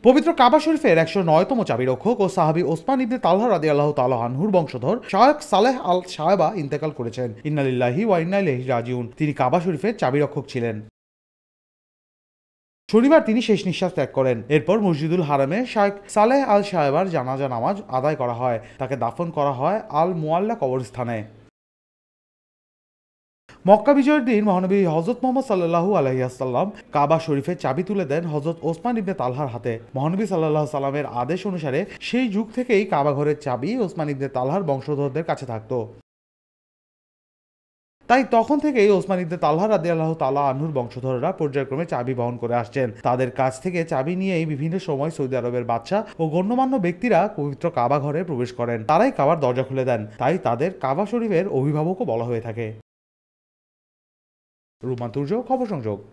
পবিত্র কাবা শরীফের 109তম চাবিরক্ষক ও সাহাবী ওসমান ইবনে তালহা রাদিয়াল্লাহু তাআলা আনহুর বংশধর শায়খ সালেহ আল শায়বা ইন্তেকাল করেছেন। ইন্না লিল্লাহি ওয়া ইন্না ইলাইহি রাজিউন। তিনি কাবা শরীফের চাবিরক্ষক ছিলেন। শনিবার তিনি শেষ নিঃশ্বাস ত্যাগ করেন। এরপর মসজিদুল হারামে শায়খ সালেহ আল শায়বার জানাজা নামাজ আদায় করা হয়। তাকে দাফন করা হয় আল মুআল্লা কবরস্থানে। মক্কা বিজয়ের দিন মহানবী হযরত মুহাম্মদ সাল্লাল্লাহু আলাইহি ওয়াসাল্লাম কাবা শরীফের চাবি তুলে দেন হযরত ওসমান ইবনে তালহার হাতে। মহানবী সাল্লাল্লাহু সাল্লামের আদেশ অনুসারে সেই যুগ থেকেই কাবা ঘরের চাবি ওসমান ইবনে তালহার বংশধরদের কাছে থাকতো। তাই তখন থেকেই ওসমান ইবনে তালহা রাদিয়াল্লাহু তাআলা আনহুর বংশধররা পর্যায়ক্রমে চাবি বহন করে আসছেন। তাদের কাছ থেকে চাবি নিয়েই বিভিন্ন সময় সৌদি আরবের বাদশা ও গণ্যমান্য ব্যক্তিরা পবিত্র কাবা ঘরে প্রবেশ করেন। তারাই কাবার দরজা খুলে দেন। তাই তাদের কাবা শরীফের অভিভাবকও বলা হয়ে থাকে। রূপান্তর খবর সংযোগ।